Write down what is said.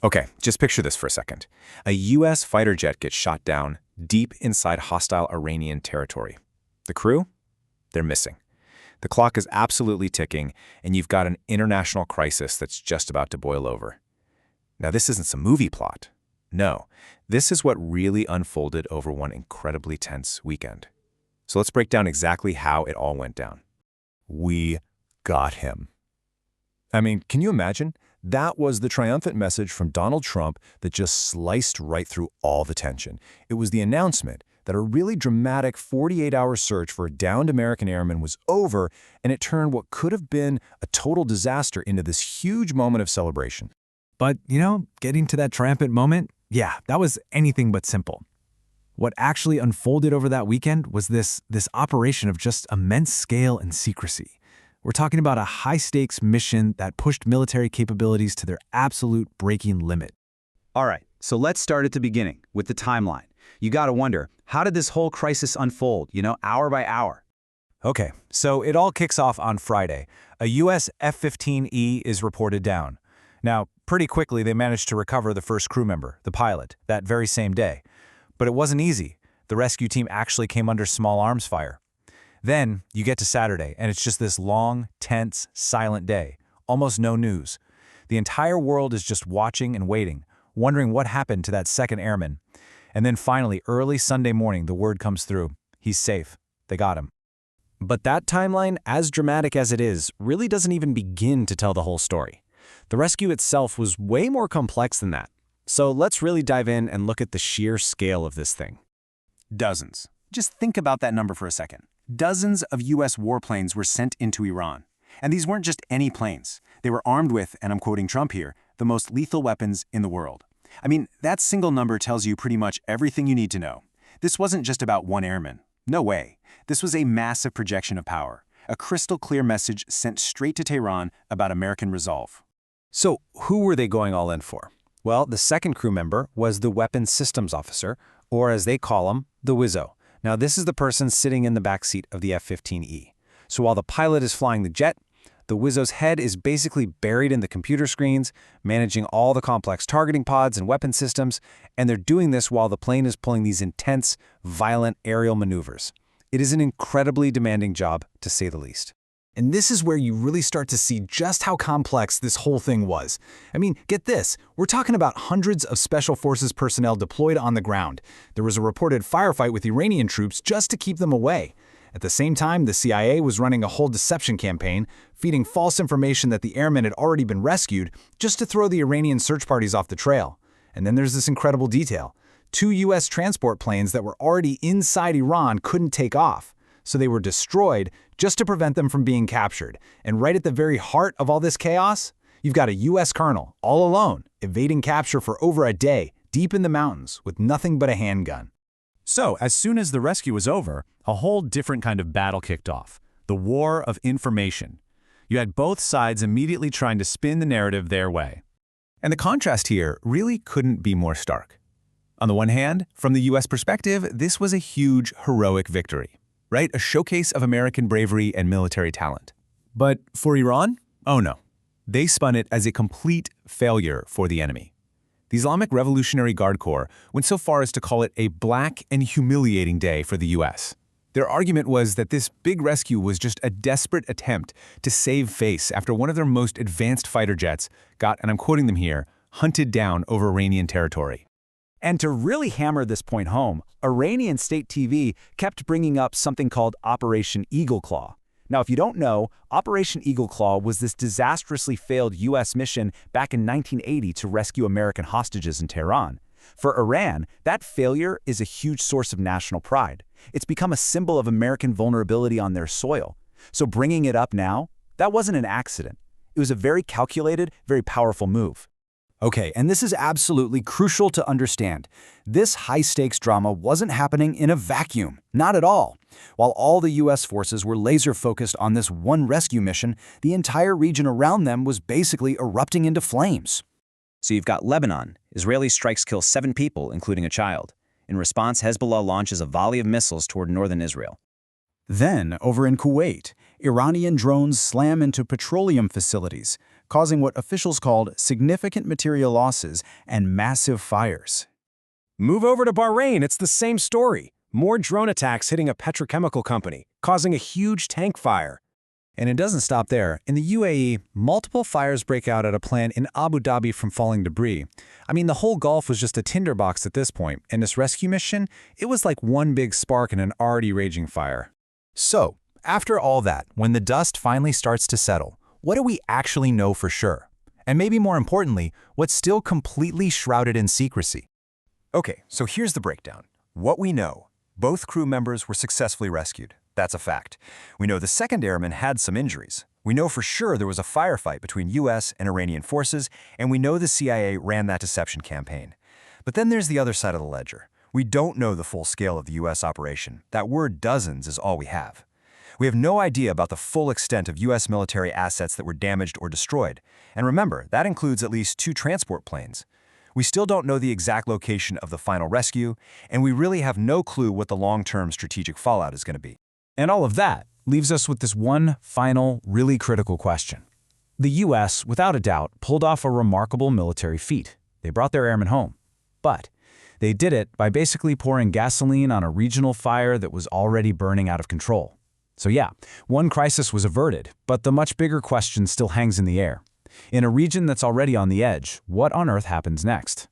Okay, just picture this for a second. A U.S. fighter jet gets shot down deep inside hostile Iranian territory. The crew? They're missing. The clock is absolutely ticking, and you've got an international crisis that's just about to boil over. Now, this isn't some movie plot. No, this is what really unfolded over one incredibly tense weekend. So let's break down exactly how it all went down. We got him. I mean, can you imagine? That was the triumphant message from Donald Trump that just sliced right through all the tension. It was the announcement that a really dramatic 48-hour search for a downed American airman was over, and it turned what could have been a total disaster into this huge moment of celebration. But, getting to that triumphant moment, yeah, that was anything but simple. What actually unfolded over that weekend was this operation of just immense scale and secrecy. We're talking about a high-stakes mission that pushed military capabilities to their absolute breaking limit. All right, so let's start at the beginning, with the timeline. You gotta wonder, how did this whole crisis unfold, hour by hour? Okay, so it all kicks off on Friday. A U.S. F-15E is reported down. Now, pretty quickly they managed to recover the first crew member, the pilot, that very same day. But it wasn't easy. The rescue team actually came under small arms fire. Then you get to Saturday, and it's just this long, tense, silent day. Almost no news. The entire world is just watching and waiting, wondering what happened to that second airman. And then finally, early Sunday morning, the word comes through. He's safe. They got him. But that timeline, as dramatic as it is, really doesn't even begin to tell the whole story. The rescue itself was way more complex than that. So let's really dive in and look at the sheer scale of this thing. Dozens. Just think about that number for a second. Dozens of U.S. warplanes were sent into Iran. And these weren't just any planes. They were armed with, and I'm quoting Trump here, the most lethal weapons in the world. I mean, that single number tells you pretty much everything you need to know. This wasn't just about one airman. No way. This was a massive projection of power. A crystal clear message sent straight to Tehran about American resolve. So who were they going all in for? Well, the second crew member was the weapons systems officer, or as they call him, the WISO. Now, this is the person sitting in the back seat of the F-15E. So while the pilot is flying the jet, the WISO's head is basically buried in the computer screens, managing all the complex targeting pods and weapon systems, and they're doing this while the plane is pulling these intense, violent aerial maneuvers. It is an incredibly demanding job, to say the least. And this is where you really start to see just how complex this whole thing was. I mean, get this, we're talking about hundreds of Special Forces personnel deployed on the ground. There was a reported firefight with Iranian troops just to keep them away. At the same time, the CIA was running a whole deception campaign, feeding false information that the airmen had already been rescued, just to throw the Iranian search parties off the trail. And then there's this incredible detail. 2 U.S. transport planes that were already inside Iran couldn't take off. So they were destroyed just to prevent them from being captured. And right at the very heart of all this chaos, you've got a U.S. colonel, all alone, evading capture for over a day, deep in the mountains, with nothing but a handgun. So, as soon as the rescue was over, a whole different kind of battle kicked off. The war of information. You had both sides immediately trying to spin the narrative their way. And the contrast here really couldn't be more stark. On the one hand, from the U.S. perspective, this was a huge, heroic victory. Right? A showcase of American bravery and military talent. But for Iran? Oh no. They spun it as a complete failure for the enemy. The Islamic Revolutionary Guard Corps went so far as to call it a black and humiliating day for the U.S. Their argument was that this big rescue was just a desperate attempt to save face after one of their most advanced fighter jets got, and I'm quoting them here, hunted down over Iranian territory. And to really hammer this point home, Iranian state TV kept bringing up something called Operation Eagle Claw. Now, if you don't know, Operation Eagle Claw was this disastrously failed U.S. mission back in 1980 to rescue American hostages in Tehran. For Iran, that failure is a huge source of national pride. It's become a symbol of American vulnerability on their soil. So bringing it up now, that wasn't an accident. It was a very calculated, very powerful move. Okay, and this is absolutely crucial to understand. This high-stakes drama wasn't happening in a vacuum, not at all. While all the U.S. forces were laser-focused on this one rescue mission, the entire region around them was basically erupting into flames. So you've got Lebanon. Israeli strikes kill 7 people, including a child. In response, Hezbollah launches a volley of missiles toward northern Israel. Then, over in Kuwait, Iranian drones slam into petroleum facilities, causing what officials called significant material losses and massive fires. Move over to Bahrain, it's the same story. More drone attacks hitting a petrochemical company, causing a huge tank fire. And it doesn't stop there. In the UAE, multiple fires break out at a plant in Abu Dhabi from falling debris. I mean, the whole Gulf was just a tinderbox at this point, and this rescue mission, it was like one big spark in an already raging fire. So, after all that, when the dust finally starts to settle, what do we actually know for sure? And maybe more importantly, what's still completely shrouded in secrecy? Okay, so here's the breakdown. What we know: both crew members were successfully rescued. That's a fact. We know the second airman had some injuries. We know for sure there was a firefight between US and Iranian forces, and we know the CIA ran that deception campaign. But then there's the other side of the ledger. We don't know the full scale of the US operation. That word dozens is all we have. We have no idea about the full extent of US military assets that were damaged or destroyed. And remember, that includes at least 2 transport planes. We still don't know the exact location of the final rescue, and we really have no clue what the long-term strategic fallout is going to be. And all of that leaves us with this one final, really critical question. The U.S., without a doubt, pulled off a remarkable military feat. They brought their airmen home. But they did it by basically pouring gasoline on a regional fire that was already burning out of control. So yeah, one crisis was averted, but the much bigger question still hangs in the air. In a region that's already on the edge, what on earth happens next?